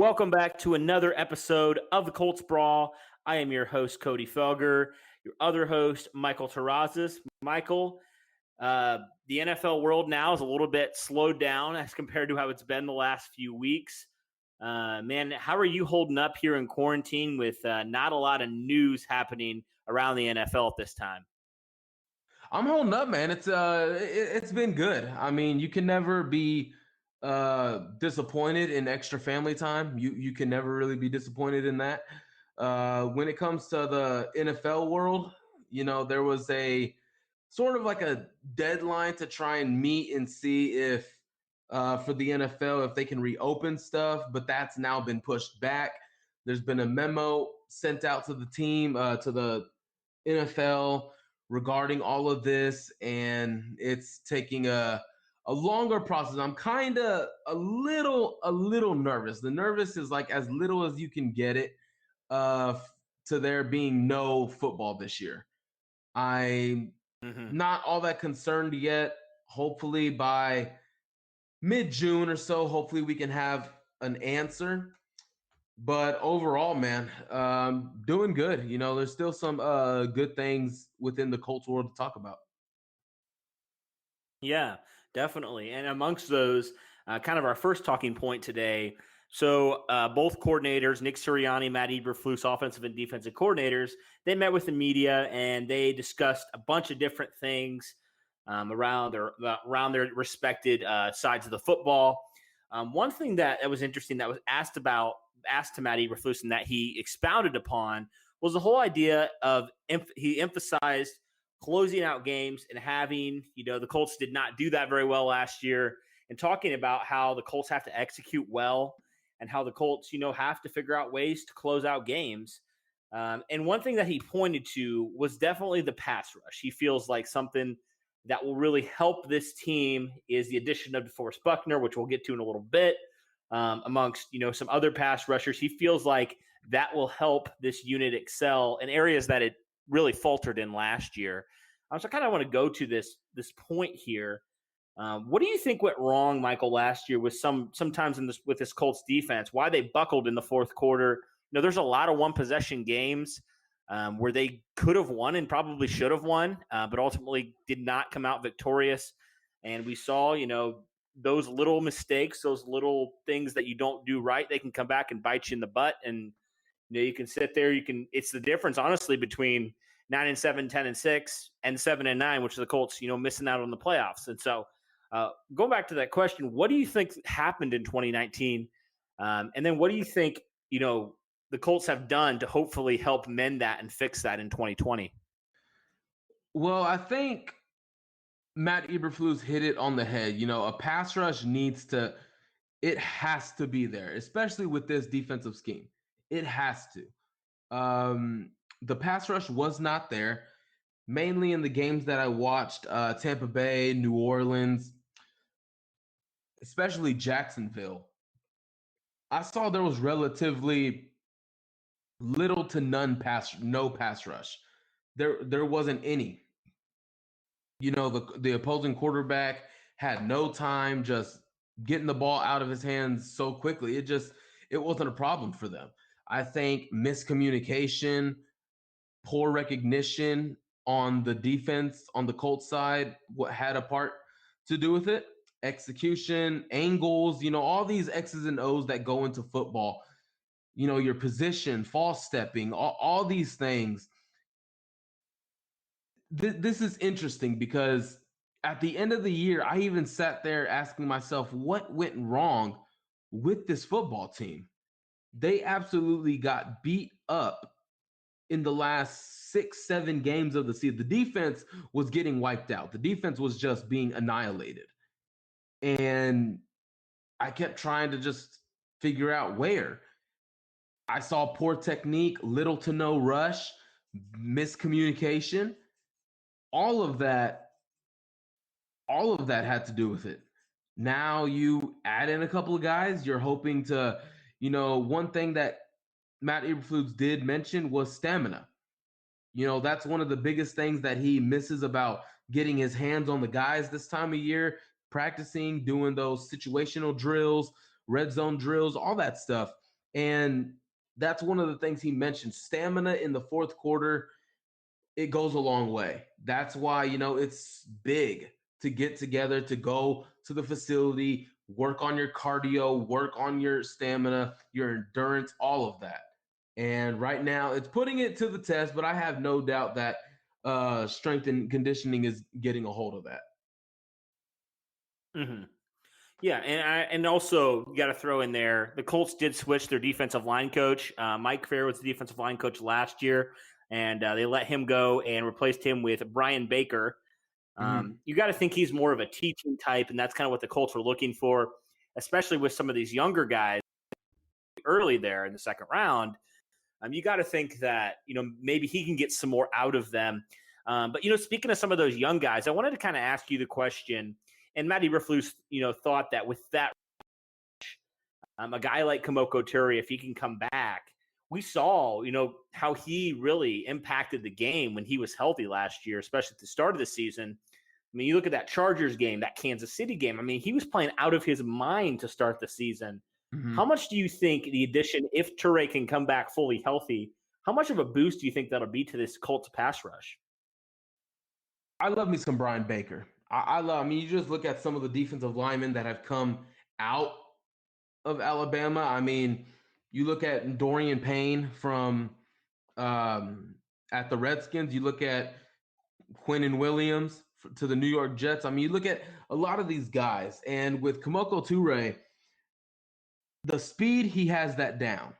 Welcome back to another episode of the Colts Brawl. I am your host, Cody Felger. Your other host, Michael Terrazas. Michael, the NFL world now is a little bit slowed down as compared to how it's been the last few weeks. Man, how are you holding up here in quarantine with not a lot of news happening around the NFL at this time? I'm holding up, man. It's been good. I mean, you can never be disappointed in extra family time. You can never really be disappointed in that. When it comes to the NFL world, there was a sort of like a deadline to try and meet and see if for the NFL if they can reopen stuff, but that's now been pushed back. There's been a memo sent out to the team, to the NFL regarding all of this, and it's taking a longer process. I'm kind of a little nervous. The nervous is like as little as you can get it to there being no football this year. I'm not all that concerned yet. Hopefully by mid-June or so, hopefully we can have an answer. But overall, man, doing good. There's still some good things within the Colts world to talk about. Yeah, definitely. And amongst those, kind of our first talking point today. So both coordinators, Nick Sirianni, Matt Eberflus, offensive and defensive coordinators, they met with the media and they discussed a bunch of different things around their respected sides of the football. One thing that was interesting that was asked to Matt Eberflus and that he expounded upon was the whole idea of he emphasized closing out games and having, the Colts did not do that very well last year, and talking about how the Colts have to execute well and how the Colts, have to figure out ways to close out games. And one thing that he pointed to was definitely the pass rush. He feels like something that will really help this team is the addition of DeForest Buckner, which we'll get to in a little bit, amongst, some other pass rushers. He feels like that will help this unit excel in areas that it really faltered in last year. So I kind of want to go to this point here. What do you think went wrong, Michael, last year with sometimes with this Colts defense? Why they buckled in the fourth quarter? There's a lot of one possession games where they could have won and probably should have won, but ultimately did not come out victorious. And we saw, those little mistakes, those little things that you don't do right, they can come back and bite you in the butt. And you can sit there. It's the difference, honestly, between 9-7, 10-6, and 7-9, which is the Colts, missing out on the playoffs. And so, going back to that question, what do you think happened in 2019? And then what do you think, the Colts have done to hopefully help mend that and fix that in 2020? Well, I think Matt Eberflus hit it on the head. A pass rush it has to be there, especially with this defensive scheme. It has to. The pass rush was not there, mainly in the games that I watched, Tampa Bay, New Orleans, especially Jacksonville. I saw there was relatively little to no pass rush. There wasn't any. The opposing quarterback had no time just getting the ball out of his hands so quickly. It wasn't a problem for them. I think miscommunication, poor recognition on the defense, on the Colts side, what had a part to do with it. Execution, angles, all these X's and O's that go into football. Your position, false stepping, all these things. This is interesting because at the end of the year, I even sat there asking myself, what went wrong with this football team? They absolutely got beat up in the last 6-7 games of the season. The defense was getting wiped out. The defense was just being annihilated. And I kept trying to just figure out where. I saw poor technique, little to no rush, miscommunication. All of that had to do with it. Now you add in a couple of guys, you're hoping to, one thing that Matt Eberflus did mention was stamina. That's one of the biggest things that he misses about getting his hands on the guys this time of year, practicing, doing those situational drills, red zone drills, all that stuff. And that's one of the things he mentioned. Stamina in the fourth quarter, it goes a long way. That's why, it's big to get together, to go to the facility, work on your cardio, work on your stamina, your endurance, all of that. And right now, it's putting it to the test, but I have no doubt that strength and conditioning is getting a hold of that. Mm-hmm. Yeah, and also you got to throw in there the Colts did switch their defensive line coach. Mike Fair was the defensive line coach last year, and they let him go and replaced him with Brian Baker. You got to think he's more of a teaching type, and that's kind of what the Colts were looking for, especially with some of these younger guys early there in the second round. You got to think that maybe he can get some more out of them. But speaking of some of those young guys, I wanted to kind of ask you the question. And Matt Eberflus, thought that with that, a guy like Kamoko Turi, if he can come back, we saw, how he really impacted the game when he was healthy last year, especially at the start of the season. I mean, you look at that Chargers game, that Kansas City game. I mean, he was playing out of his mind to start the season. Mm-hmm. How much do you think the addition, if Toure can come back fully healthy, how much of a boost do you think that'll be to this Colts pass rush? I love me some Brian Baker. I mean, you just look at some of the defensive linemen that have come out of Alabama. I mean, you look at Dorian Payne from at the Redskins. You look at Quinnen Williams to the New York Jets. I mean, you look at a lot of these guys, and with Kamoko Toure, the speed, he has that down.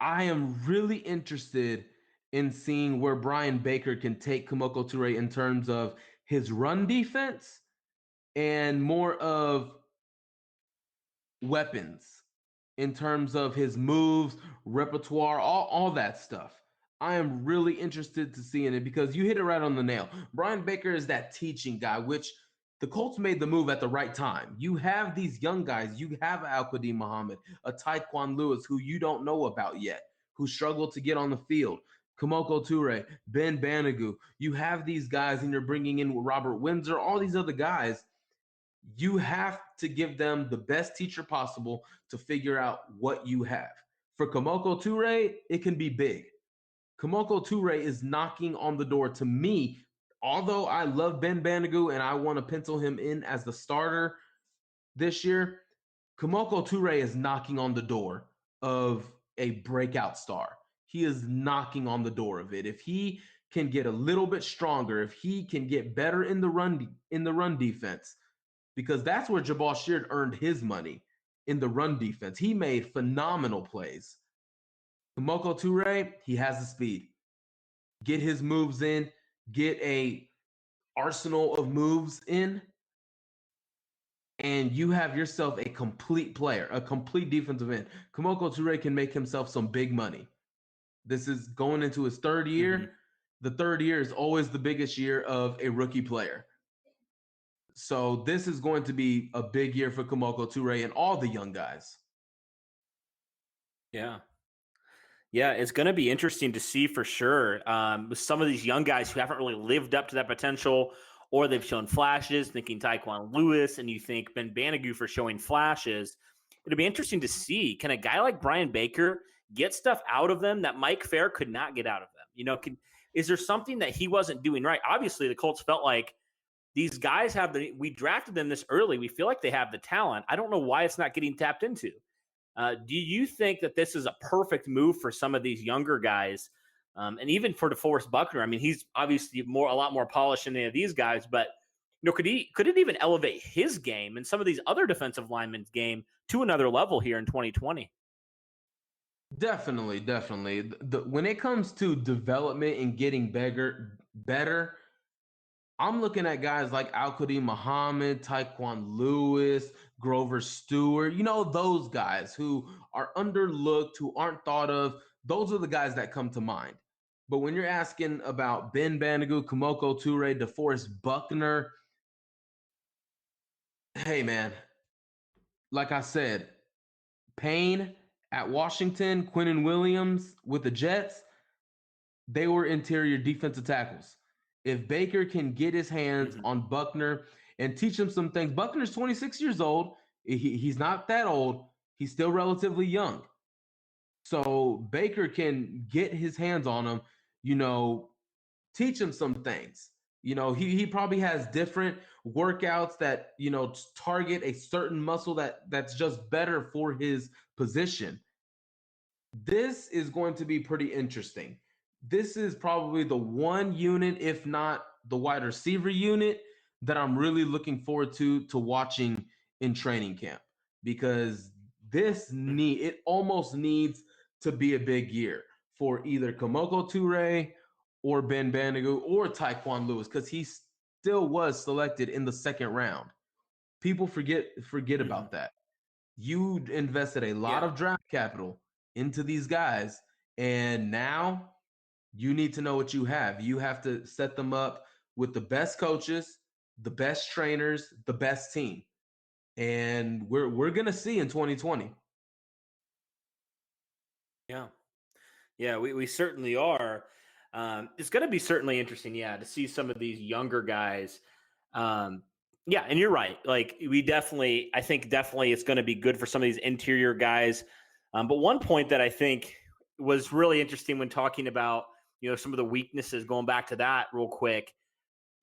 I am really interested in seeing where Brian Baker can take Kamoko Toure in terms of his run defense and more of weapons in terms of his moves, repertoire, all that stuff. I am really interested to see in it because you hit it right on the nail. Brian Baker is that teaching guy, which the Colts made the move at the right time. You have these young guys. You have Al-Qadim Muhammad, a Taekwon Lewis who you don't know about yet, who struggled to get on the field. Kamoko Toure, Ben Banogu. You have these guys, and you're bringing in Robert Windsor, all these other guys. You have to give them the best teacher possible to figure out what you have. For Kamoko Toure, it can be big. Kamoko Toure is knocking on the door to me. Although I love Ben Banogu and I want to pencil him in as the starter this year, Kamoko Toure is knocking on the door of a breakout star. He is knocking on the door of it. If he can get a little bit stronger, if he can get better in the run defense, because that's where Jabal Sheard earned his money, in the run defense. He made phenomenal plays. Kamoko Toure, he has the speed. Get his moves in, get a arsenal of moves in, and you have yourself a complete player, a complete defensive end. Kamoko Toure can make himself some big money. This is going into his third year. Mm-hmm. The third year is always the biggest year of a rookie player. So this is going to be a big year for Kamoko Toure and all the young guys. Yeah. Yeah, it's going to be interesting to see for sure with some of these young guys who haven't really lived up to that potential, or they've shown flashes, thinking Taekwon Lewis, and you think Ben Banogu for showing flashes. It'll be interesting to see, can a guy like Brian Baker get stuff out of them that Mike Fair could not get out of them? Is there something that he wasn't doing right? Obviously, the Colts felt like these guys we drafted them this early. We feel like they have the talent. I don't know why it's not getting tapped into. Do you think that this is a perfect move for some of these younger guys, and even for DeForest Buckner? I mean, he's obviously a lot more polished than any of these guys, but could it even elevate his game and some of these other defensive linemen's game to another level here in 2020? Definitely. When it comes to development and getting better, I'm looking at guys like Al-Qadim Muhammad, Taekwon Lewis, Grover Stewart, those guys who are underlooked, who aren't thought of. Those are the guys that come to mind. But when you're asking about Ben Banogu, Kamoko Toure, DeForest Buckner, hey, man, like I said, Payne at Washington, Quinnen Williams with the Jets, they were interior defensive tackles. If Baker can get his hands on Buckner and teach him some things, Buckner's 26 years old. He's not that old, He's still relatively young. So Baker can get his hands on him, teach him some things. He probably has different workouts that, target a certain muscle that's just better for his position. This is going to be pretty interesting. This is probably the one unit, if not the wide receiver unit, that I'm really looking forward to watching in training camp, because it almost needs to be a big year for either Kamoko Toure or Ben Bandigu or Taekwon Lewis, because he still was selected in the second round. People forget about that. You invested a lot of draft capital into these guys, and now you need to know what you have. You have to set them up with the best coaches, the best trainers, the best team. And we're going to see in 2020. Yeah. Yeah, we certainly are. It's going to be certainly interesting, to see some of these younger guys. Yeah, and you're right. Like I think definitely it's going to be good for some of these interior guys. But one point that I think was really interesting when talking about, some of the weaknesses, going back to that real quick,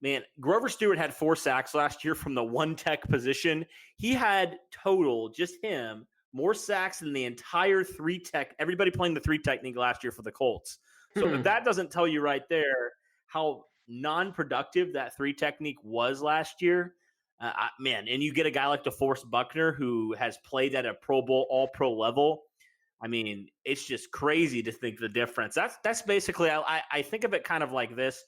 man, Grover Stewart had 4 sacks last year from the one tech position. He had total, just him, more sacks than the entire 3 tech, everybody playing the 3 technique last year for the Colts. So if that doesn't tell you right there how non-productive that 3 technique was last year, man, and you get a guy like DeForest Buckner who has played at a Pro Bowl, all-pro level. I mean, it's just crazy to think the difference. That's basically, I think of it kind of like this.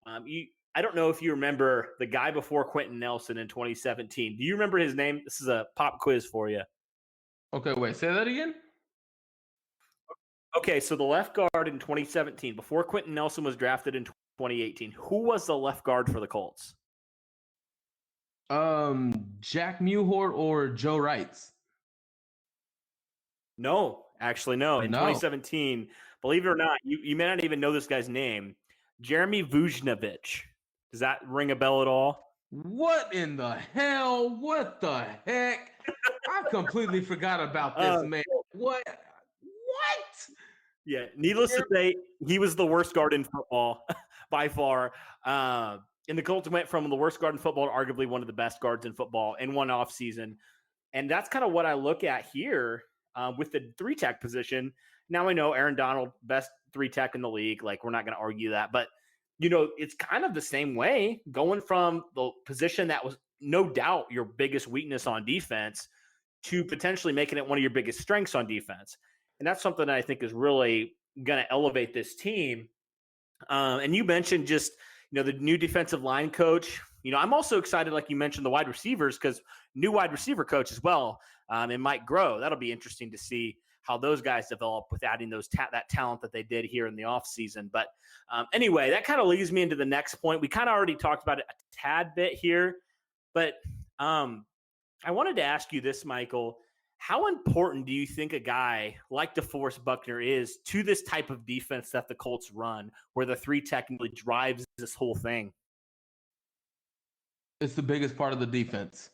I don't know if you remember the guy before Quentin Nelson in 2017. Do you remember his name? This is a pop quiz for you. Okay, wait, say that again? Okay, so the left guard in 2017, before Quentin Nelson was drafted in 2018, who was the left guard for the Colts? Jack Mewhort or Joe Wrights? No, actually, no. In No. 2017, believe it or not, you may not even know this guy's name. Jeremy Vujnovic. Does that ring a bell at all? What in the hell? What the heck? I completely forgot about this, man. What? Yeah, needless to say, he was the worst guard in football by far. And the Colts went from the worst guard in football to arguably one of the best guards in football in one offseason. And that's kind of what I look at here with the 3 tech position. Now I know Aaron Donald, best 3 tech in the league. Like, we're not going to argue that. But, it's kind of the same way, going from the position that was no doubt your biggest weakness on defense to potentially making it one of your biggest strengths on defense. And that's something that I think is really going to elevate this team. And you mentioned just, the new defensive line coach. I'm also excited, like you mentioned, the wide receivers, because new wide receiver coach as well, and Mike Groh. That'll be interesting to see how those guys develop with adding that talent that they did here in the offseason. But anyway, that kind of leads me into the next point. We kind of already talked about it a tad bit here, but I wanted to ask you this, Michael. How important do you think a guy like DeForest Buckner is to this type of defense that the Colts run, where the 3 technically drives this whole thing? It's the biggest part of the defense.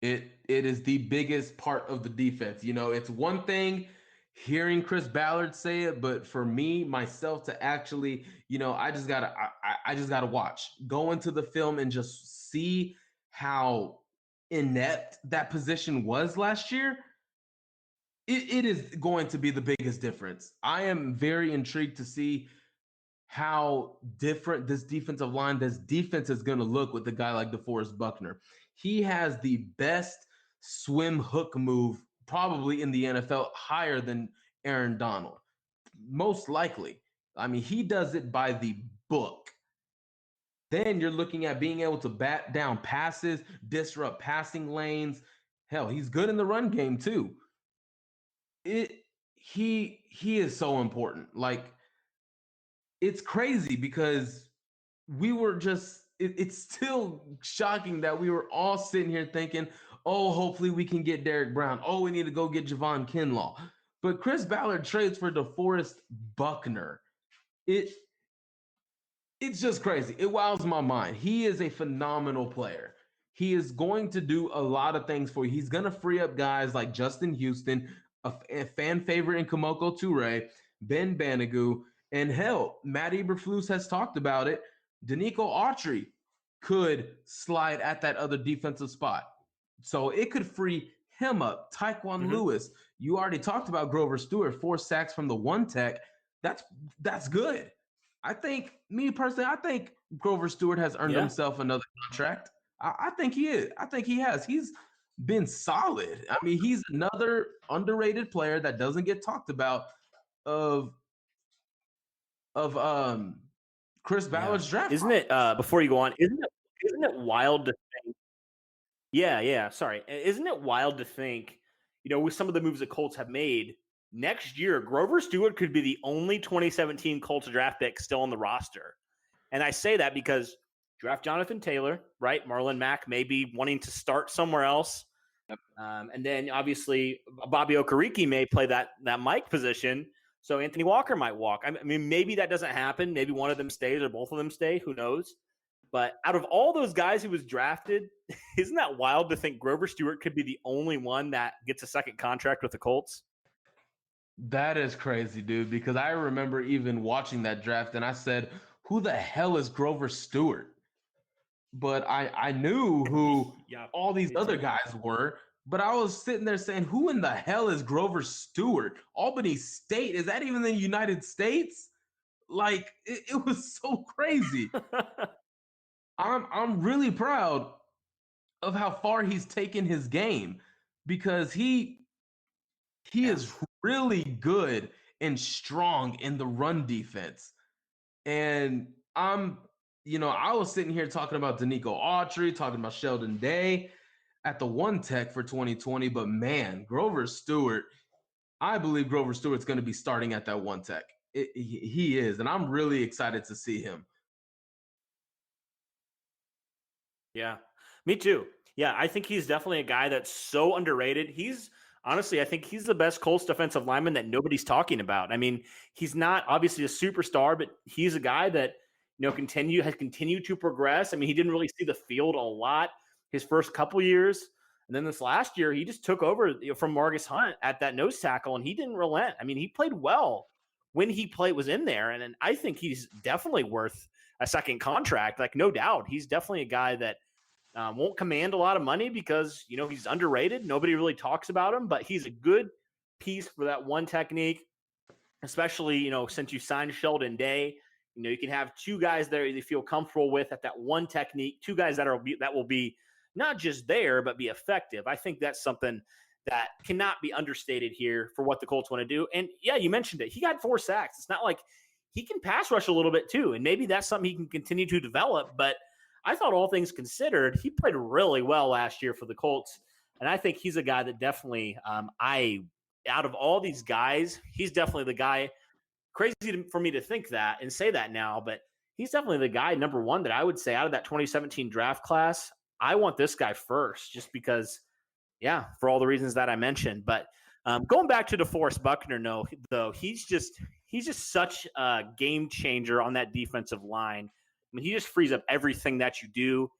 It is the biggest part of the defense. It's one thing hearing Chris Ballard say it, but for me, myself, to actually, I just gotta watch, go into the film and just see how inept that position was last year. It is going to be the biggest difference. I am very intrigued to see how different this defense is going to look with a guy like DeForest Buckner. He has the best swim hook move probably in the NFL, higher than Aaron Donald, most likely. I mean, he does it by the book. Then you're looking at being able to bat down passes, disrupt passing lanes. Hell, he's good in the run game too. He is so important. Like, it's crazy because we were just it's still shocking that we were all sitting here thinking, oh, hopefully we can get Derek Brown. Oh, we need to go get Javon Kinlaw. But Chris Ballard trades for DeForest Buckner. It's just crazy. It wows my mind. He is a phenomenal player. He is going to do a lot of things for you. He's going to free up guys like Justin Houston, a fan favorite in Kamoko Toure, Ben Banigou, and hell, Matt Eberflus has talked about it. Danico Autry could slide at that other defensive spot. So it could free him up. Tyquan Lewis, you already talked about Grover Stewart, 4 sacks from the one tech. That's good. I think, me personally, I think Grover Stewart has earned himself another contract. I think he is. I think he has. He's been solid. I mean, he's another underrated player that doesn't get talked about of Chris Ballard's draft. Isn't it before you go on, isn't it wild to think? Yeah, sorry. Isn't it wild to think, with some of the moves the Colts have made, next year Grover Stewart could be the only 2017 Colts draft pick still on the roster. And I say that because draft Jonathan Taylor, right? Marlon Mack may be wanting to start somewhere else. And then obviously Bobby Okereke may play that Mike position. So Anthony Walker might walk. I mean, maybe that doesn't happen. Maybe one of them stays or both of them stay. Who knows? But out of all those guys who was drafted, isn't that wild to think Grover Stewart could be the only one that gets a second contract with the Colts? That is crazy, dude, because I remember even watching that draft and I said, who the hell is Grover Stewart? But I knew who all these other guys were. But I was sitting there saying, who in the hell is Grover Stewart? Albany State? Is that even in the United States? Like, it was so crazy. I'm really proud of how far he's taken his game because he is really good and strong in the run defense. And I was sitting here talking about Danico Autry, talking about Sheldon Day at the one tech for 2020, but man, Grover Stewart, I believe Grover Stewart's going to be starting at that one tech. He is, and I'm really excited to see him. Yeah, me too. Yeah, I think he's definitely a guy that's so underrated. Honestly, I think he's the best Colts defensive lineman that nobody's talking about. I mean, he's not obviously a superstar, but he's a guy that has continued to progress. I mean, he didn't really see the field a lot his first couple years, and then this last year he just took over from Marcus Hunt at that nose tackle, and he didn't relent. I mean, he played well when he was in there, and I think he's definitely worth a second contract. Like, no doubt, he's definitely a guy that won't command a lot of money because, he's underrated. Nobody really talks about him, but he's a good piece for that one technique, especially, since you signed Sheldon Day. You can have two guys there you feel comfortable with at that one technique, two guys that will be not just there, but be effective. I think that's something that cannot be understated here for what the Colts want to do. And yeah, you mentioned it. He got 4 sacks. It's not like he can pass rush a little bit too. And maybe that's something he can continue to develop, but I thought all things considered, he played really well last year for the Colts. And I think he's a guy that definitely, out of all these guys, he's definitely the guy. Crazy for me to think that and say that now, but he's definitely the guy, number one, that I would say out of that 2017 draft class, I want this guy first just because, for all the reasons that I mentioned. But going back to DeForest Buckner, though, he's just such a game changer on that defensive line. I mean, he just frees up everything that you do.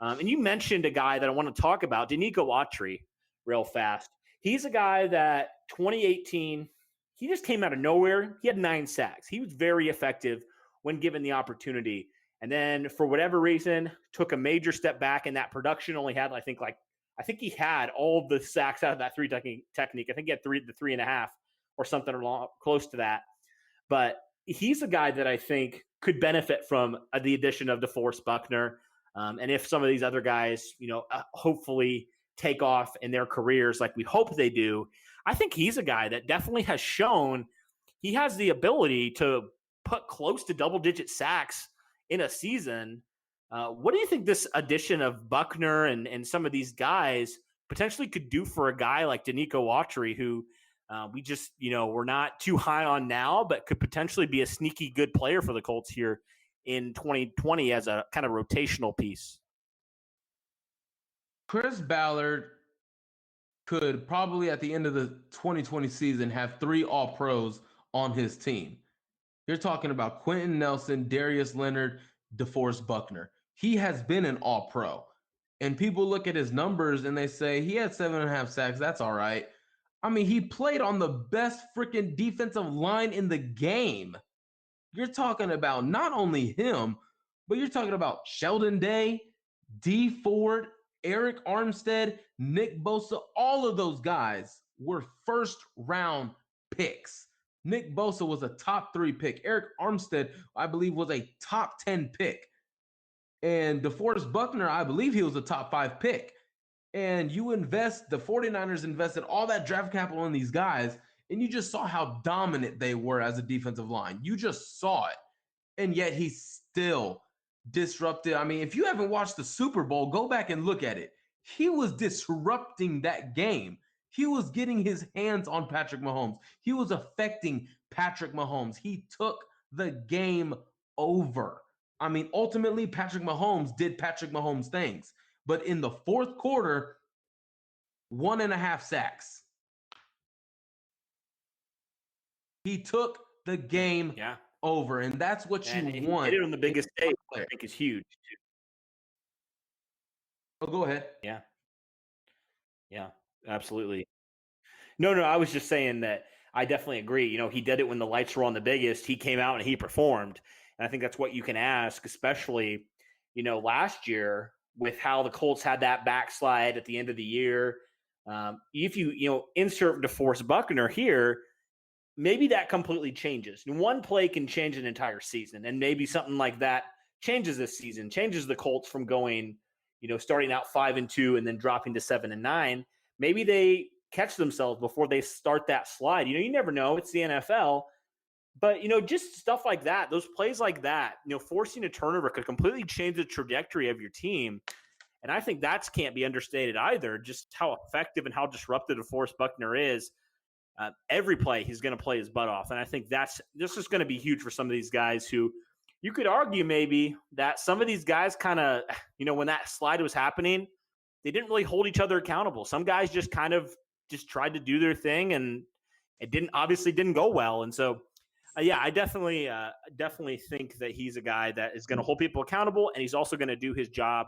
And you mentioned a guy that I want to talk about, Danico Autry, real fast. He's a guy that 2018, he just came out of nowhere. He had 9 sacks. He was very effective when given the opportunity. And then for whatever reason, took a major step back, and that production only had, I think he had all the sacks out of that 3 technique. I think he had 3.5 or something along close to that. But he's a guy that I think could benefit from the addition of DeForest Buckner. And if some of these other guys, hopefully take off in their careers like we hope they do, I think he's a guy that definitely has shown he has the ability to put close to double-digit sacks in a season. What do you think this addition of Buckner and some of these guys potentially could do for a guy like Danico Autry, who we just, we're not too high on now, but could potentially be a sneaky good player for the Colts here in 2020 as a kind of rotational piece? Chris Ballard could probably at the end of the 2020 season have 3 All-Pros on his team. You're talking about Quentin Nelson, Darius Leonard, DeForest Buckner. He has been an All-Pro. And people look at his numbers and they say he had 7.5 sacks. That's all right. I mean, he played on the best freaking defensive line in the game. You're talking about not only him, but you're talking about Sheldon Day, D Ford, Eric Armstead, Nick Bosa. All of those guys were first round picks. Nick Bosa was a top 3 pick. Eric Armstead, I believe, was a top 10 pick. And DeForest Buckner, I believe he was a top 5 pick. And the 49ers invested all that draft capital in these guys, and you just saw how dominant they were as a defensive line. You just saw it. And yet he still disrupted. I mean, if you haven't watched the Super Bowl, go back and look at it. He was disrupting that game. He was getting his hands on Patrick Mahomes. He was affecting Patrick Mahomes. He took the game over. I mean, ultimately, Patrick Mahomes did Patrick Mahomes things. But in the fourth quarter, 1.5 sacks. He took the game over, and that's what you want. Hit it on the biggest stage, I think, is huge. Oh, go ahead. Yeah, absolutely. No, I was just saying that I definitely agree. You know, he did it when the lights were on the biggest. He came out and he performed. And I think that's what you can ask, especially, you know, last year with how the Colts had that backslide at the end of the year. If you insert DeForest Buckner here, maybe that completely changes. And one play can change an entire season. And maybe something like that changes this season, changes the Colts from going, starting out 5-2 and then dropping to 7-9. Maybe they catch themselves before they start that slide. You never know. It's the NFL. But, just stuff like that, those plays like that, forcing a turnover could completely change the trajectory of your team. And I think that can't be understated either, just how effective and how disruptive DeForest Buckner is. Every play, he's going to play his butt off. And I think this is going to be huge for some of these guys who you could argue maybe that some of these guys kind of, when that slide was happening, they didn't really hold each other accountable. Some guys just kind of just tried to do their thing, and it obviously didn't go well. And so, I definitely think that he's a guy that is going to hold people accountable, and he's also going to do his job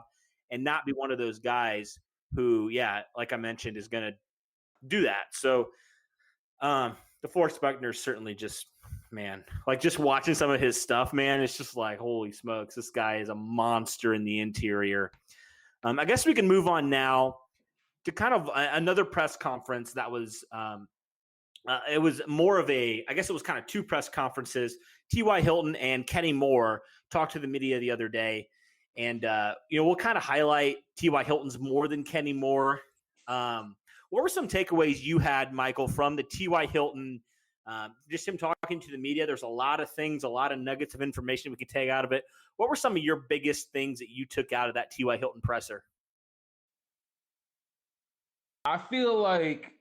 and not be one of those guys who, like I mentioned, is going to do that. So, DeForest Buckner is certainly just, man, like just watching some of his stuff, man, it's just like, holy smokes, this guy is a monster in the interior. I guess we can move on now to kind of another press conference that was it was more of I guess it was kind of two press conferences. T.Y. Hilton and Kenny Moore talked to the media the other day. And, we'll kind of highlight T.Y. Hilton's more than Kenny Moore. What were some takeaways you had, Michael, from the T.Y. Hilton, just him talking to the media? There's a lot of things, a lot of nuggets of information we could take out of it. What were some of your biggest things that you took out of that T.Y. Hilton presser? I feel like,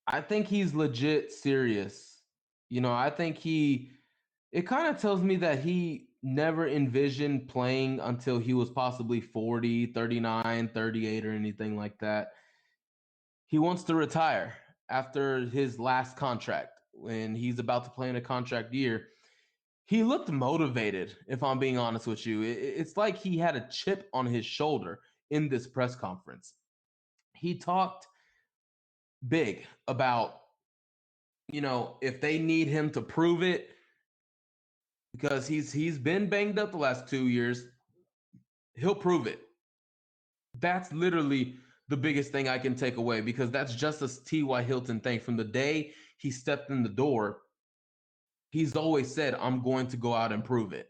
I think he's legit serious. I think it kind of tells me that he never envisioned playing until he was possibly 40, 39, 38, or anything like that. He wants to retire after his last contract when he's about to play in a contract year. He looked motivated, if I'm being honest with you. It's like he had a chip on his shoulder in this press conference. He talked big about, if they need him to prove it, because he's been banged up the last 2 years, he'll prove it. That's literally the biggest thing I can take away, because that's just a T.Y. Hilton thing. From the day he stepped in the door, he's always said, I'm going to go out and prove it.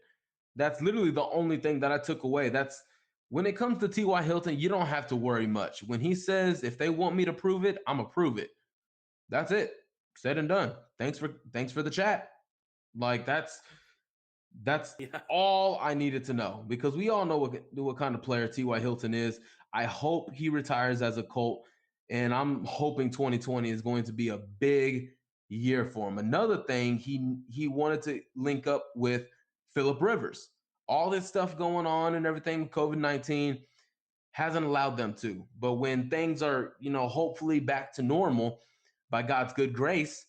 That's literally the only thing that I took away. That's when it comes to T.Y. Hilton, you don't have to worry much. When he says, if they want me to prove it, I'm gonna prove it. That's it. Said and done. Thanks for the chat. Like that's all I needed to know, because we all know what kind of player T.Y. Hilton is. I hope he retires as a Colt, and I'm hoping 2020 is going to be a big year for him. Another thing, he wanted to link up with Phillip Rivers. All this stuff going on and everything with COVID-19 hasn't allowed them to. But when things are, hopefully back to normal by God's good grace,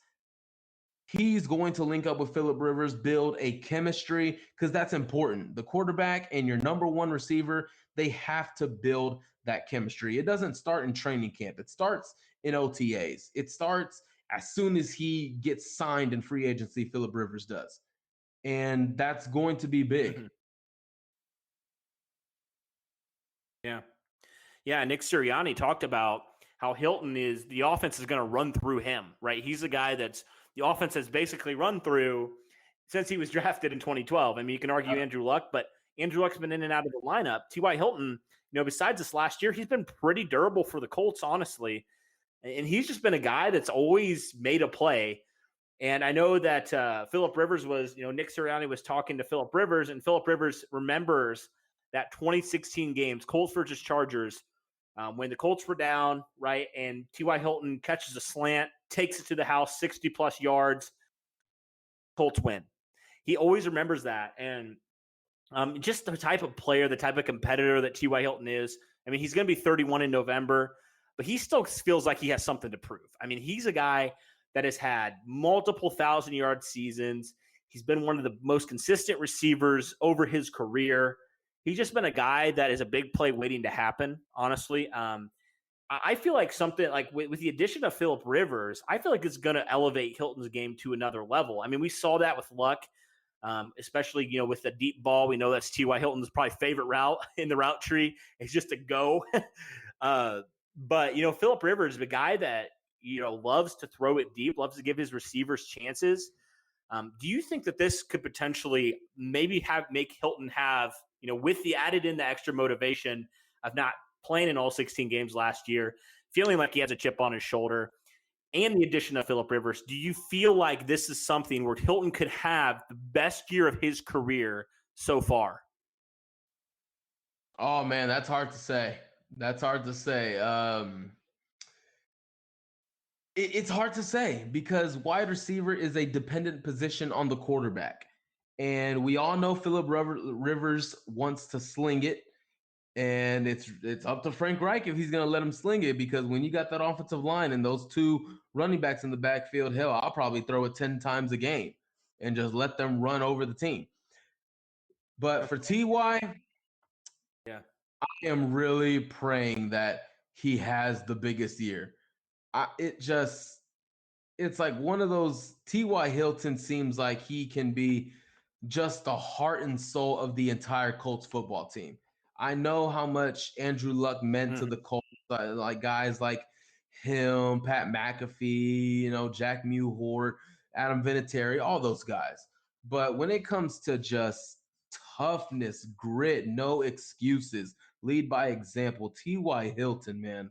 he's going to link up with Phillip Rivers, build a chemistry, because that's important. The quarterback and your number one receiver, they have to build that chemistry. It doesn't start in training camp. It starts in OTAs. It starts as soon as he gets signed in free agency, Phillip Rivers does. And that's going to be big. Mm-hmm. Yeah. Yeah, Nick Sirianni talked about how the offense is going to run through him, right? He's a guy that's the offense has basically run through since he was drafted in 2012. I mean, you can argue Andrew Luck, but Andrew Luck's been in and out of the lineup. T.Y. Hilton, besides this last year, he's been pretty durable for the Colts, honestly. And he's just been a guy that's always made a play. And I know that Phillip Rivers Nick Sirianni was talking to Phillip Rivers, and Phillip Rivers remembers that 2016 games, Colts versus Chargers, when the Colts were down, right, and T.Y. Hilton catches a slant, takes it to the house, 60-plus yards, Colts win. He always remembers that. And just the type of player, the type of competitor that T.Y. Hilton is. I mean, he's going to be 31 in November, but he still feels like he has something to prove. I mean, he's a guy that has had multiple 1,000-yard seasons. He's been one of the most consistent receivers over his career. He's just been a guy that is a big play waiting to happen, honestly. I feel like something like with the addition of Phillip Rivers, I feel like it's going to elevate Hilton's game to another level. I mean, we saw that with Luck, especially, with the deep ball. We know that's T.Y. Hilton's probably favorite route in the route tree. It's just a go. But, Phillip Rivers, the guy that, loves to throw it deep, loves to give his receivers chances. Do you think that this could potentially maybe make Hilton have, with the added in the extra motivation of not playing in all 16 games last year, feeling like he has a chip on his shoulder, and the addition of Phillip Rivers, do you feel like this is something where Hilton could have the best year of his career so far? Oh, man, that's hard to say. That's hard to say. It's hard to say because wide receiver is a dependent position on the quarterback. And we all know Phillip Rivers wants to sling it. And it's up to Frank Reich if he's going to let him sling it, because when you got that offensive line and those two running backs in the backfield, hell, I'll probably throw it 10 times a game and just let them run over the team. But for T.Y., yeah, I am really praying that he has the biggest year. It's like one of those. T.Y. Hilton seems like he can be just the heart and soul of the entire Colts football team. I know how much Andrew Luck meant to the Colts, like guys like him, Pat McAfee, Jack Mewhort, Adam Vinatieri, all those guys. But when it comes to just toughness, grit, no excuses, lead by example, T.Y. Hilton, man,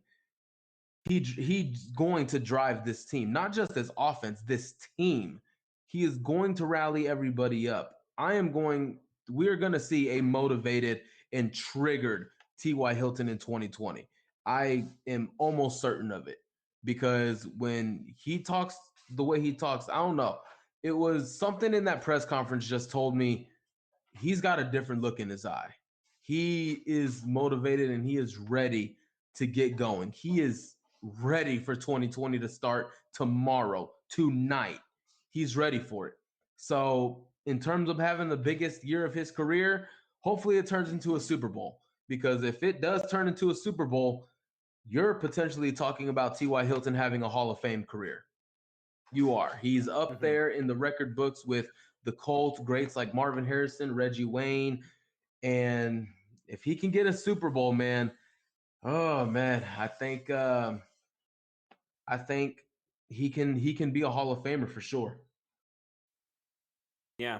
he's going to drive this team, not just this offense, this team. He is going to rally everybody up. We're going to see a motivated and triggered T.Y. Hilton in 2020. I am almost certain of it, because when he talks the way he talks, I don't know. It was something in that press conference just told me he's got a different look in his eye. He is motivated and he is ready to get going. He is ready for 2020 to start tomorrow, tonight. He's ready for it. So, in terms of having the biggest year of his career, hopefully it turns into a Super Bowl. Because if it does turn into a Super Bowl, you're potentially talking about T.Y. Hilton having a Hall of Fame career. You are. He's up there in the record books with the Colts greats like Marvin Harrison, Reggie Wayne. And if he can get a Super Bowl, man, oh man, I think he can be a Hall of Famer for sure. Yeah.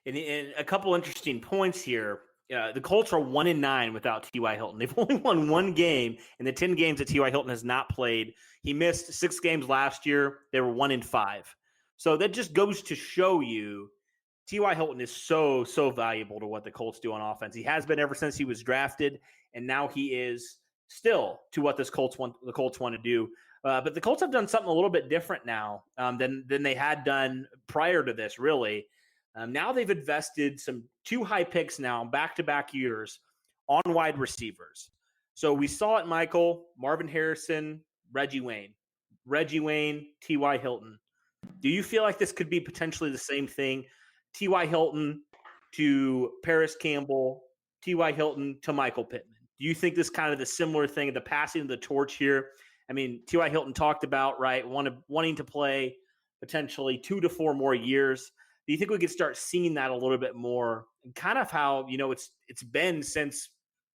And a couple interesting points here. The Colts are 1-9 without T.Y. Hilton. They've only won one game in the 10 games that T.Y. Hilton has not played. He missed 6 games last year. They were 1-5. So that just goes to show you T.Y. Hilton is so, so valuable to what the Colts do on offense. He has been ever since he was drafted, and now he is still to what the Colts want to do. But the Colts have done something a little bit different now than they had done prior to this, really. Now they've invested 2 high picks now, back-to-back years, on wide receivers. So we saw it, Michael, Marvin Harrison, Reggie Wayne, T.Y. Hilton. Do you feel like this could be potentially the same thing? T.Y. Hilton to Paris Campbell, T.Y. Hilton to Michael Pittman. Do you think this kind of the similar thing, the passing of the torch here? I mean, T.Y. Hilton talked about, right, wanting to play potentially 2 to 4 more years. Do you think we could start seeing that a little bit more? And kind of how, it's been since,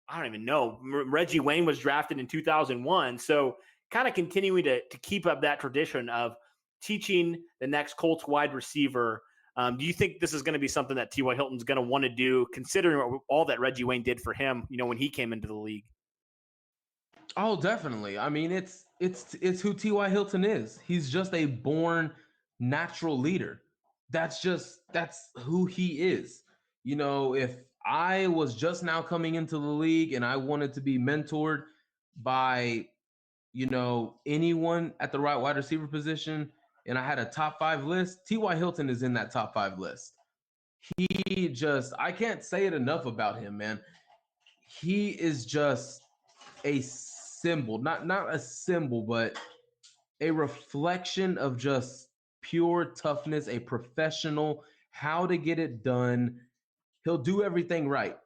I don't even know, Reggie Wayne was drafted in 2001. So kind of continuing to keep up that tradition of teaching the next Colts wide receiver. Do you think this is going to be something that T.Y. Hilton's going to want to do, considering all that Reggie Wayne did for him, when he came into the league? Oh, definitely. I mean, it's who T.Y. Hilton is. He's just a born natural leader. That's who he is. If I was just now coming into the league and I wanted to be mentored by, anyone at the right wide receiver position, and I had a top 5 list, T.Y. Hilton is in that top 5 list. I can't say it enough about him, man. He is just a symbol, not a symbol, but a reflection of just pure toughness, a professional, how to get it done. He'll do everything right.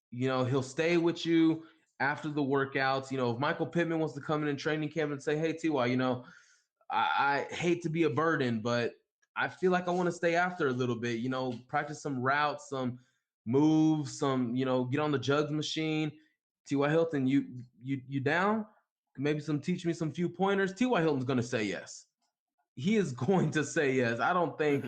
He'll stay with you after the workouts. If Michael Pittman wants to come in training camp and say, hey, T.Y., I hate to be a burden, but I feel like I want to stay after a little bit, practice some routes, some moves, get on the jugs machine. T.Y. Hilton, you down? Maybe teach me some few pointers. T.Y. Hilton's going to say yes. He is going to say yes. I don't think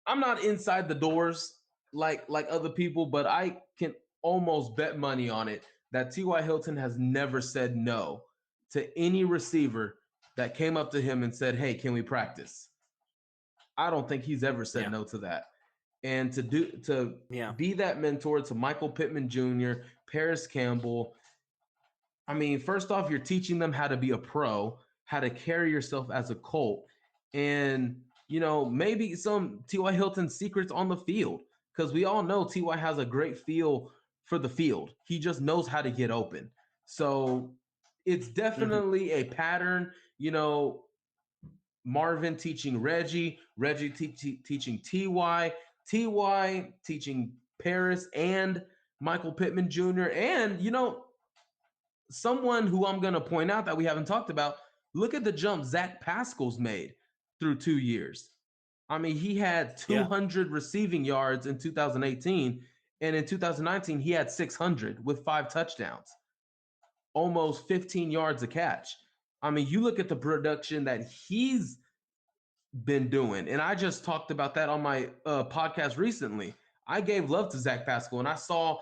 I'm not inside the doors like other people, but I can almost bet money on it that T.Y. Hilton has never said no to any receiver that came up to him and said, hey, can we practice? I don't think he's ever said no to that. And to be that mentor to Michael Pittman Jr., Paris Campbell, I mean, first off, you're teaching them how to be a pro, how to carry yourself as a Colt, and, maybe some T.Y. Hilton secrets on the field, because we all know T.Y. has a great feel for the field. He just knows how to get open. So it's definitely a pattern, Marvin teaching Reggie, teaching T.Y., T.Y. teaching Paris and Michael Pittman Jr., and, someone who I'm going to point out that we haven't talked about, look at the jump Zach Pascal's made through 2 years. I mean, he had 200 receiving yards in 2018, and in 2019, he had 600 with 5 touchdowns, almost 15 yards a catch. I mean, you look at the production that he's been doing, and I just talked about that on my podcast recently. I gave love to Zach Pascal, and I saw,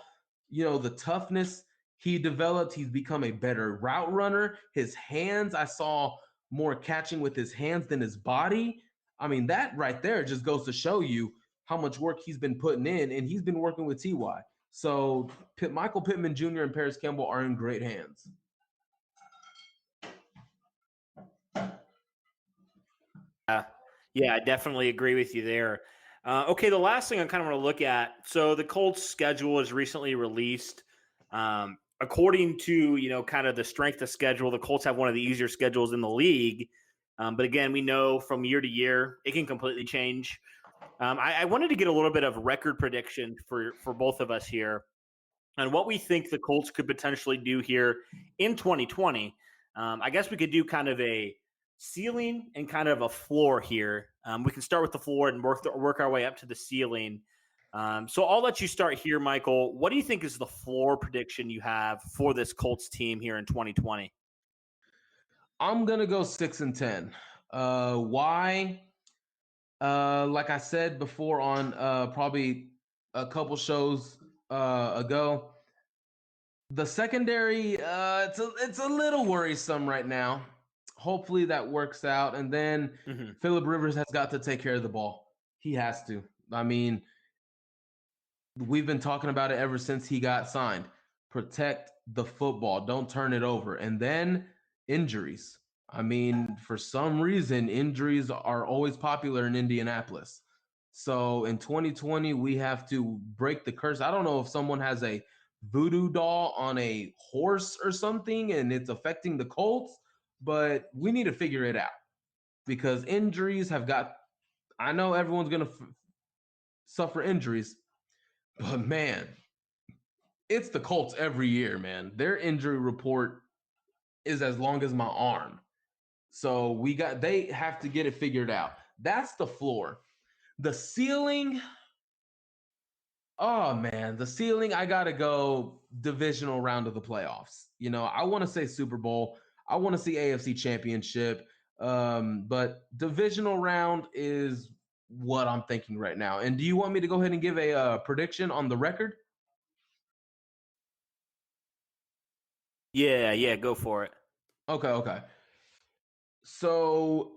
the toughness he developed. He's become a better route runner. His hands, I saw more catching with his hands than his body. I mean, that right there just goes to show you how much work he's been putting in, and he's been working with T.Y. So Michael Pittman Jr. and Paris Campbell are in great hands. Yeah, I definitely agree with you there. Okay, the last thing I kind of want to look at. So the Colts schedule is recently released. According to, kind of the strength of schedule, the Colts have one of the easier schedules in the league. But again, we know from year to year, it can completely change. I wanted to get a little bit of record prediction for both of us here on what we think the Colts could potentially do here in 2020. I guess we could do kind of a ceiling and kind of a floor here. We can start with the floor and work our way up to the ceiling. So I'll let you start here, Michael. What do you think is the floor prediction you have for this Colts team here in 2020? I'm going to go 6-10. Why? Like I said before on probably a couple shows ago, the secondary, it's a little worrisome right now. Hopefully that works out. And then Phillip Rivers has got to take care of the ball. He has to. I mean, we've been talking about it ever since he got signed. Protect the football. Don't turn it over. And then injuries. I mean, for some reason, injuries are always popular in Indianapolis. So in 2020, we have to break the curse. I don't know if someone has a voodoo doll on a horse or something and it's affecting the Colts, but we need to figure it out because injuries have got I know everyone's going to suffer injuries, but man, it's the Colts every year, man. Their injury report is as long as my arm. So they have to get it figured out. That's the floor. The ceiling, oh man, the ceiling, I gotta go divisional round of the playoffs. I want to say Super Bowl. I want to see AFC Championship. But divisional round is what I'm thinking right now. And do you want me to go ahead and give a prediction on the record? Yeah, go for it. Okay. So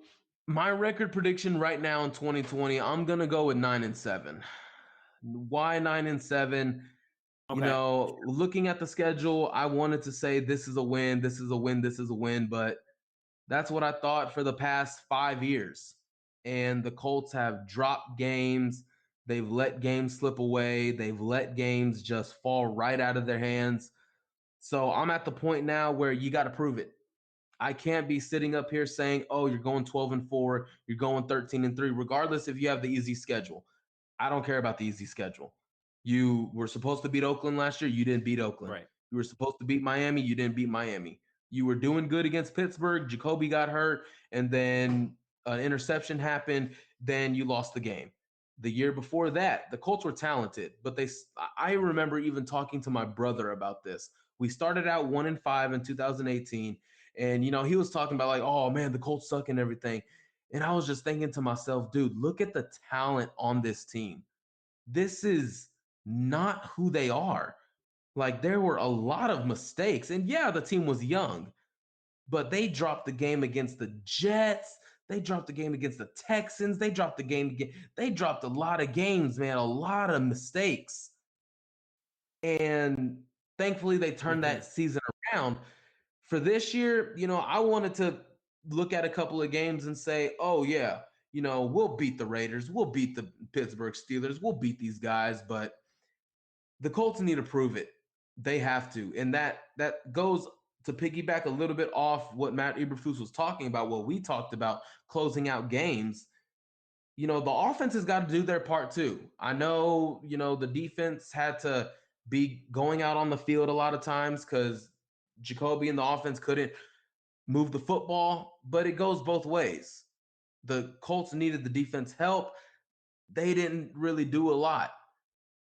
my record prediction right now in 2020, I'm gonna go with 9-7. Why 9-7? Okay. Looking at the schedule, I wanted to say this is a win, this is a win, this is a win, but that's what I thought for the past 5 years. And the Colts have dropped games. They've let games slip away. They've let games just fall right out of their hands. So I'm at the point now where you got to prove it. I can't be sitting up here saying, "Oh, you're going 12-4, you're going 13-3," regardless if you have the easy schedule. I don't care about the easy schedule. You were supposed to beat Oakland last year. You didn't beat Oakland. Right. You were supposed to beat Miami. You didn't beat Miami. You were doing good against Pittsburgh. Jacoby got hurt, and then an interception happened. Then you lost the game. The year before that, the Colts were talented, but I remember even talking to my brother about this. We started out 1-5 in 2018, and he was talking about like, oh man, the Colts suck and everything. And I was just thinking to myself, dude, look at the talent on this team. This is not who they are. Like there were a lot of mistakes. And yeah, the team was young, but they dropped the game against the Jets. They dropped the game against the Texans. They dropped the game. They dropped a lot of games, man, a lot of mistakes. And thankfully they turned Mm-hmm. that season around. For this year, I wanted to look at a couple of games and say, oh yeah, we'll beat the Raiders, we'll beat the Pittsburgh Steelers, we'll beat these guys, but the Colts need to prove it. They have to. And that goes to piggyback a little bit off what Matt Eberflus was talking about, what we talked about, closing out games. The offense has got to do their part too. I know, the defense had to be going out on the field a lot of times because Jacoby and the offense couldn't move the football, but it goes both ways. The Colts needed the defense help. They didn't really do a lot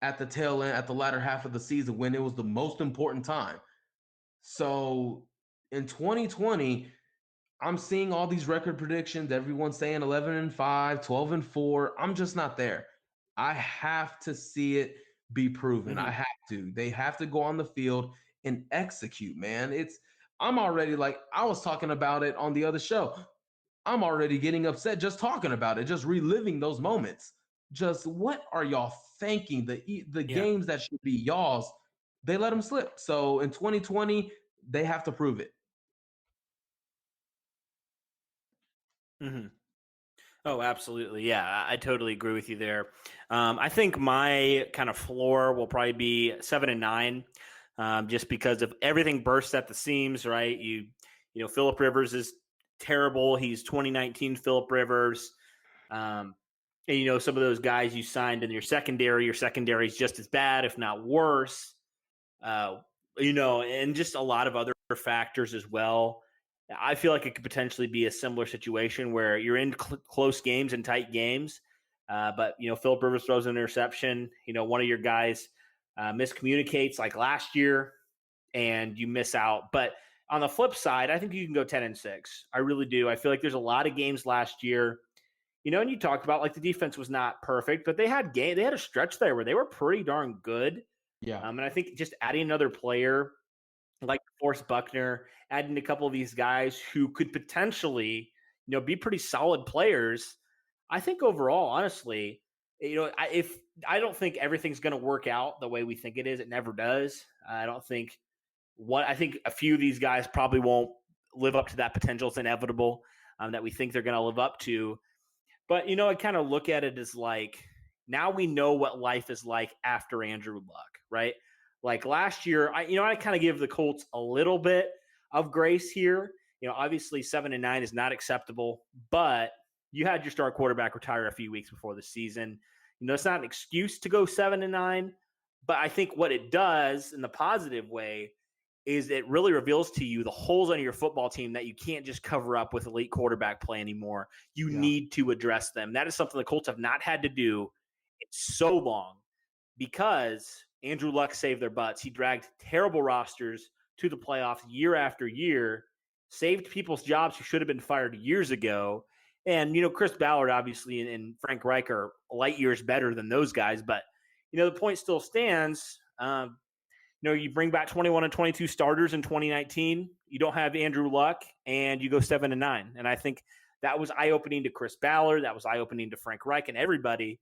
at the tail end, at the latter half of the season when it was the most important time. So in 2020, I'm seeing all these record predictions. Everyone's saying 11-5, 12-4. I'm just not there. I have to see it be proven. Mm-hmm. I have to. They have to go on the field and execute, man. I'm already like, I was talking about it on the other show. I'm already getting upset just talking about it, just reliving those moments. Just what are y'all thinking? The Yeah. games that should be y'all's, they let them slip. So in 2020, they have to prove it. Mm-hmm. Oh, absolutely. Yeah, I totally agree with you there. I think my kind of floor will probably be 7-9, just because of everything bursts at the seams. Right? Philip Rivers is terrible. He's 2019 Philip Rivers. And some of those guys you signed in your secondary is just as bad, if not worse. And just a lot of other factors as well. I feel like it could potentially be a similar situation where you're in close games and tight games, but Philip Rivers throws an interception. One of your guys miscommunicates like last year, and you miss out. But on the flip side, I think you can go 10-6. I really do. I feel like there's a lot of games last year. And you talked about like the defense was not perfect, but they had a stretch there where they were pretty darn good. Yeah. And I think just adding another player like Forrest Buckner, adding a couple of these guys who could potentially, be pretty solid players. I think overall, honestly, I don't think everything's going to work out the way we think it is. It never does. I think a few of these guys probably won't live up to that potential. It's inevitable that we think they're going to live up to. But, I kind of look at it as like, now we know what life is like after Andrew Luck, right? Like last year, I kind of give the Colts a little bit of grace here. Obviously 7-9 is not acceptable, but you had your star quarterback retire a few weeks before the season. It's not an excuse to go 7-9, but I think what it does in the positive way is it really reveals to you the holes on your football team that you can't just cover up with elite quarterback play anymore. You need to address them. That is something the Colts have not had to do in so long because Andrew Luck saved their butts. He dragged terrible rosters to the playoffs year after year, saved people's jobs who should have been fired years ago. And, Chris Ballard, obviously, and Frank Reich are light years better than those guys. But, the point still stands. You bring back 21 and 22 starters in 2019. You don't have Andrew Luck, and you go 7-9. And I think that was eye-opening to Chris Ballard. That was eye-opening to Frank Reich and everybody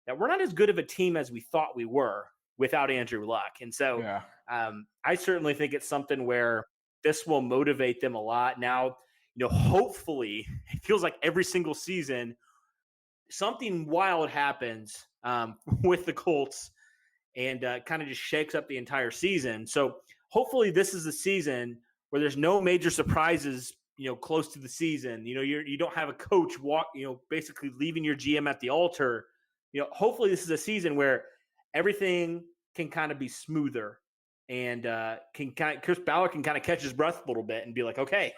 that we're not as good of a team as we thought we were without Andrew Luck. And so I certainly think it's something where this will motivate them a lot. Now, hopefully it feels like every single season something wild happens with the Colts and kind of just shakes up the entire season. So hopefully this is the season where there's no major surprises, close to the season. You don't have a coach basically leaving your GM at the altar. Hopefully this is a season where everything can kind of be smoother and Chris Ballard can kind of catch his breath a little bit and be like, okay,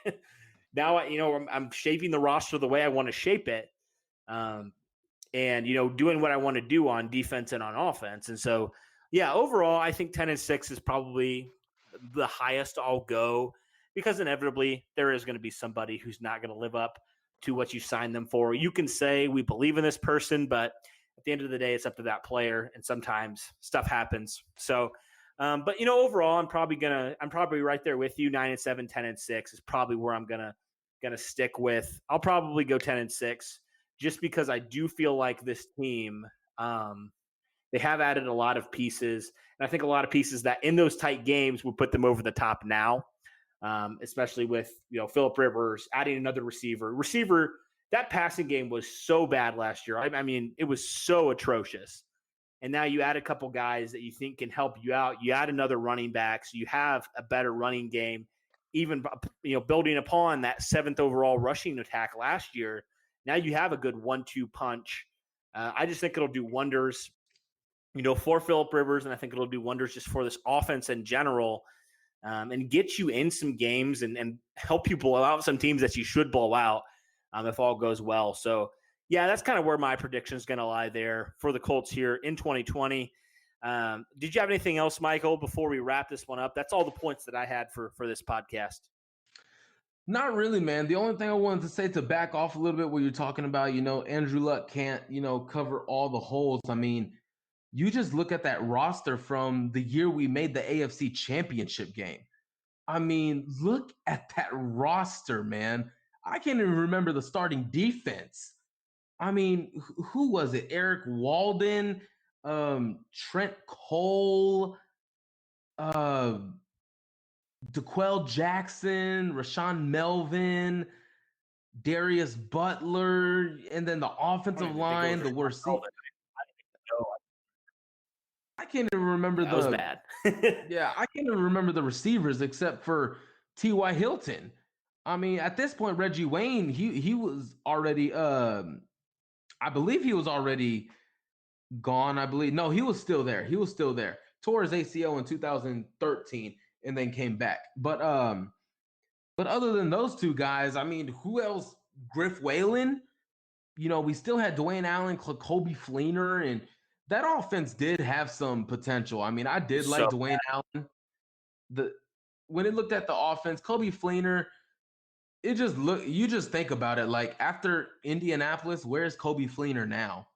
now I'm shaping the roster the way I want to shape it. And doing what I want to do on defense and on offense. And so, overall, I think 10-6 is probably the highest I'll go because inevitably there is going to be somebody who's not going to live up to what you signed them for. You can say we believe in this person, but at the end of the day, it's up to that player. And sometimes stuff happens. So, but overall, I'm probably right there with you. 9-7, 10-6 is probably where I'm gonna stick with. I'll probably go 10-6. Just because I do feel like this team, they have added a lot of pieces. And I think a lot of pieces that in those tight games would put them over the top now, especially with, Phillip Rivers, adding another receiver. That passing game was so bad last year. I mean, it was so atrocious. And now you add a couple guys that you think can help you out. You add another running back, so you have a better running game, even, building upon that 7th overall rushing attack last year. Now you have a good 1-2 punch. I just think it'll do wonders, for Phillip Rivers, and I think it'll do wonders just for this offense in general, and get you in some games and help you blow out some teams that you should blow out if all goes well. So, that's kind of where my prediction is going to lie there for the Colts here in 2020. Did you have anything else, Michael, before we wrap this one up? That's all the points that I had for this podcast. Not really, man. The only thing I wanted to say to back off a little bit what you're talking about, Andrew Luck can't, cover all the holes. I mean, you just look at that roster from the year we made the AFC Championship game. I mean, look at that roster, man. I can't even remember the starting defense. I mean, who was it? Eric Walden, Trent Cole, DeQuell Jackson, Rashawn Melvin, Darius Butler, and then the offensive line, the worst. I can't even remember that was bad. I can't even remember the receivers except for T.Y. Hilton. I mean, at this point, Reggie Wayne, he was already, I believe he was already gone. I believe. No, he was still there. Tore his ACL in 2013 and then came back. But other than those two guys, I mean, who else? Griff Whalen. We still had Dwayne Allen, Kobe Fleener, and that offense did have some potential. I mean, I did like Dwayne Allen. When it looked at the offense, Kobe Fleener, you just think about it, like after Indianapolis, where's Kobe Fleener now?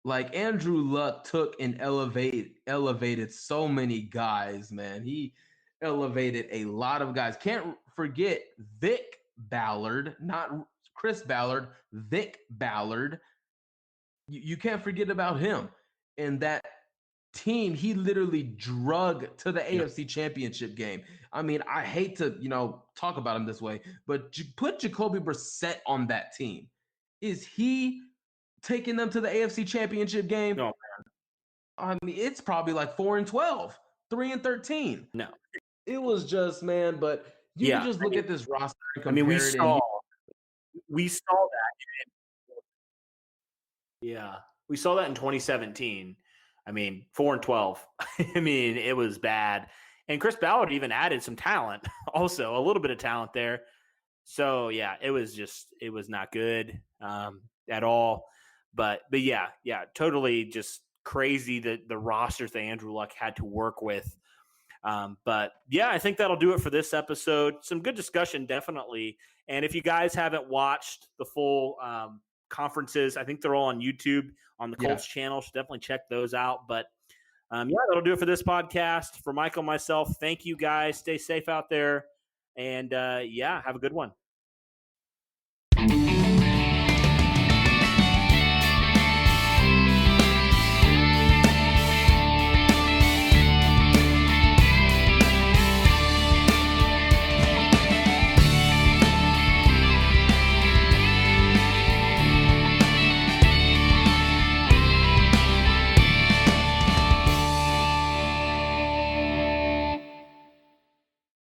Like Andrew Luck took and elevated so many guys, man. He elevated a lot of guys. Can't forget Vic Ballard, not Chris Ballard, Vic Ballard. You can't forget about him. And that team, he literally drug to the AFC Championship game. I mean, I hate to, talk about him this way, but put Jacoby Brissett on that team. Is he taking them to the AFC Championship game? No, I mean, it's probably like 4-12, 3-13. No, it was just, man. But you can just look at this roster and compare we it. saw that. Yeah. We saw that in 2017. I mean, 4-12. I mean, it was bad. And Chris Ballard even added some talent, also a little bit of talent there. So yeah, it was not good at all. But yeah, totally just crazy that the rosters that Andrew Luck had to work with. But yeah, I think that'll do it for this episode. Some good discussion, definitely. And if you guys haven't watched the full conferences, I think they're all on YouTube on the Colts channel. So definitely check those out. But yeah, that'll do it for this podcast. For Michael and myself, thank you guys. Stay safe out there. And yeah, have a good one.